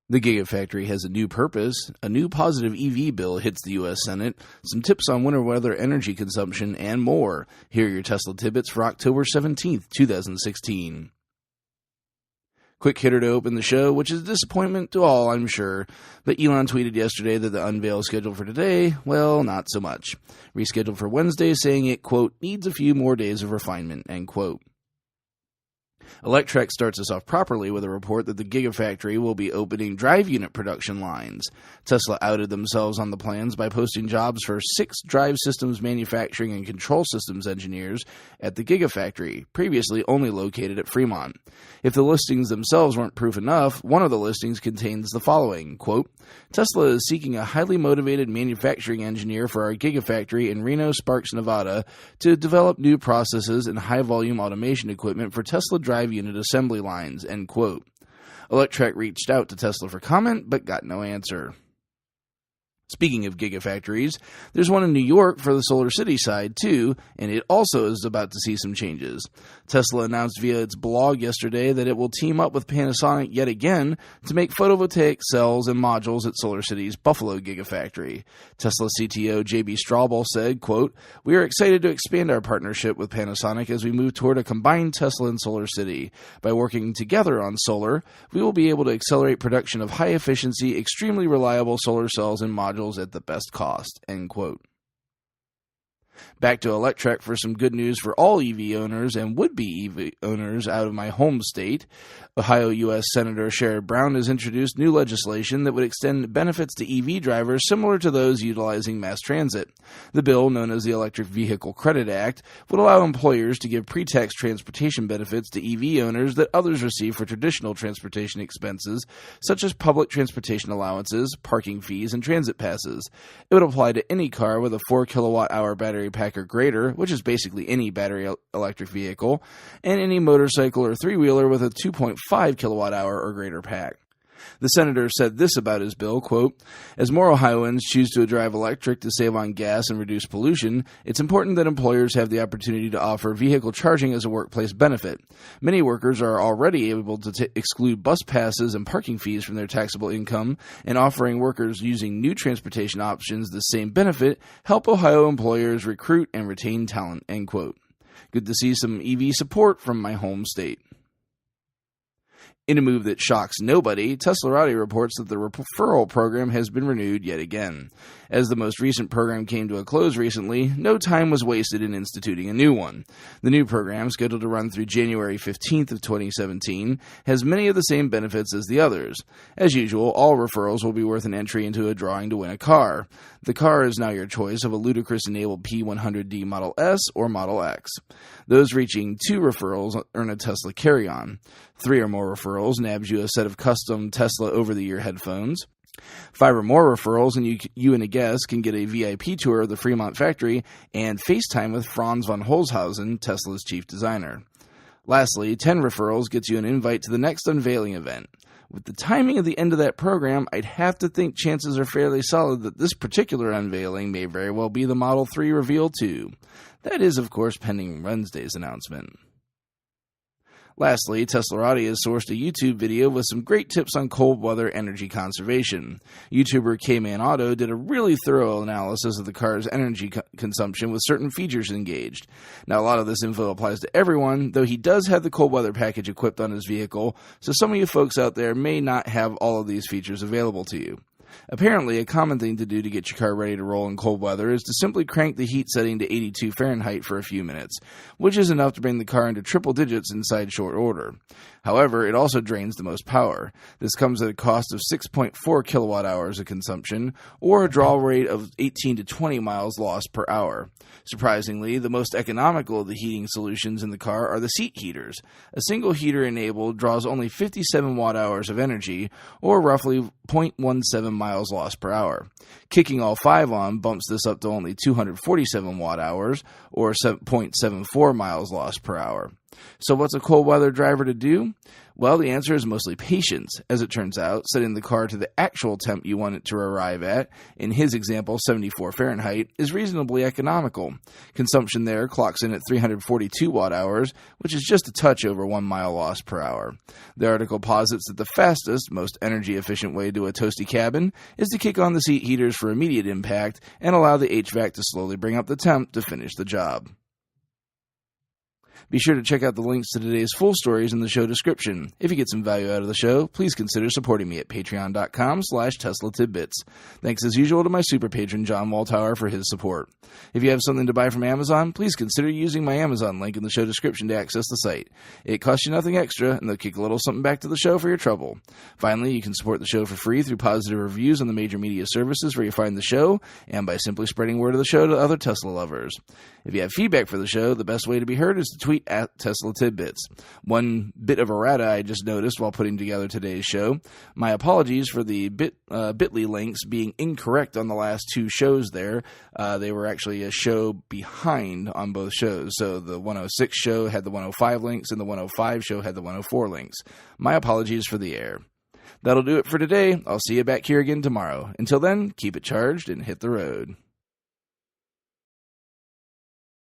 The Gigafactory has a new purpose, a new positive EV bill hits the U.S. Senate, some tips on winter weather energy consumption, and more. Here are your Tesla tidbits for October 17th, 2016. Quick hitter to open the show, which is a disappointment to all, I'm sure. But Elon tweeted yesterday that the unveil scheduled for today, well, not so much. Rescheduled for Wednesday, saying it, quote, needs a few more days of refinement, end quote. Electrek starts us off properly with a report that the Gigafactory will be opening drive unit production lines. Tesla outed themselves on the plans by posting jobs for 6 drive systems manufacturing and control systems engineers at the Gigafactory, previously only located at Fremont. If the listings themselves weren't proof enough, one of the listings contains the following, quote, Tesla is seeking a highly motivated manufacturing engineer for our Gigafactory in Reno Sparks, Nevada, to develop new processes and high-volume automation equipment for Tesla drive unit assembly lines, end quote. Electrek reached out to Tesla for comment, but got no answer. Speaking of gigafactories, there's one in New York for the Solar City side, too, and it also is about to see some changes. Tesla announced via its blog yesterday that it will team up with Panasonic yet again to make photovoltaic cells and modules at Solar City's Buffalo Gigafactory. Tesla CTO J.B. Straubel said, quote, we are excited to expand our partnership with Panasonic as we move toward a combined Tesla and Solar City. By working together on solar, we will be able to accelerate production of high-efficiency, extremely reliable solar cells and modules at the best cost, end quote. Back to Electrek for some good news for all EV owners and would-be EV owners out of my home state. Ohio U.S. Senator Sherrod Brown has introduced new legislation that would extend benefits to EV drivers similar to those utilizing mass transit. The bill, known as the Electric Vehicle Credit Act, would allow employers to give pre-tax transportation benefits to EV owners that others receive for traditional transportation expenses, such as public transportation allowances, parking fees, and transit passes. It would apply to any car with a 4 kilowatt-hour battery pack or greater, which is basically any battery electric vehicle, and any motorcycle or three-wheeler with a 2.5 kilowatt-hour or greater pack. The senator said this about his bill, quote, as more Ohioans choose to drive electric to save on gas and reduce pollution, it's important that employers have the opportunity to offer vehicle charging as a workplace benefit. Many workers are already able to exclude bus passes and parking fees from their taxable income, and offering workers using new transportation options the same benefit help Ohio employers recruit and retain talent, end quote. Good to see some EV support from my home state. In a move that shocks nobody, Teslarati reports that the Referral program has been renewed yet again. As the most recent program came to a close recently, no time was wasted in instituting a new one. The new program, scheduled to run through January 15th of 2017, has many of the same benefits as the others. As usual, all referrals will be worth an entry into a drawing to win a car. The car is now your choice of a Ludicrous-enabled P100D Model S or Model X. Those reaching 2 referrals earn a Tesla carry-on. 3 or more referrals nabs you a set of custom Tesla over-the-ear headphones. 5 or more referrals, and you and a guest can get a VIP tour of the Fremont factory and FaceTime with Franz von Holzhausen, Tesla's chief designer. Lastly, 10 referrals gets you an invite to the next unveiling event. With the timing of the end of that program, I'd have to think chances are fairly solid that this particular unveiling may very well be the Model 3 reveal too. That is, of course, pending Wednesday's announcement. Lastly, Teslarati has sourced a YouTube video with some great tips on cold weather energy conservation. YouTuber K-Man Auto did a really thorough analysis of the car's energy consumption with certain features engaged. Now, a lot of this info applies to everyone, though he does have the cold weather package equipped on his vehicle, so some of you folks out there may not have all of these features available to you. Apparently, a common thing to do to get your car ready to roll in cold weather is to simply crank the heat setting to 82 Fahrenheit for a few minutes, which is enough to bring the car into triple digits inside short order. However, it also drains the most power. This comes at a cost of 6.4 kilowatt hours of consumption, or a draw rate of 18 to 20 miles lost per hour. Surprisingly, the most economical of the heating solutions in the car are the seat heaters. A single heater enabled draws only 57 watt-hours of energy, or roughly 0.17 miles lost per hour. Kicking all 5 on bumps this up to only 247 watt-hours, or 0.74 miles lost per hour. So what's a cold weather driver to do? Well, the answer is mostly patience. As it turns out, setting the car to the actual temp you want it to arrive at, in his example 74 Fahrenheit, is reasonably economical. Consumption there clocks in at 342 watt-hours, which is just a touch over 1 mile lost per hour. The article posits that the fastest, most energy-efficient way to a toasty cabin is to kick on the seat heaters for immediate impact and allow the HVAC to slowly bring up the temp to finish the job. Be sure to check out the links to today's full stories in the show description. If you get some value out of the show, please consider supporting me at patreon.com/TeslaTidbits. Thanks as usual to my super patron John Waltauer for his support. If you have something to buy from Amazon, please consider using my Amazon link in the show description to access the site. It costs you nothing extra, and they'll kick a little something back to the show for your trouble. Finally, you can support the show for free through positive reviews on the major media services where you find the show, and by simply spreading word of the show to other Tesla lovers. If you have feedback for the show, the best way to be heard is to tweet at Tesla Tidbits. One bit of errata I just noticed while putting together today's show. My apologies for the bit.ly links being incorrect on the last two shows there. They were actually a show behind on both shows. So the 106 show had the 105 links, and the 105 show had the 104 links. My apologies for the error. That'll do it for today. I'll see you back here again tomorrow. Until then, keep it charged and hit the road.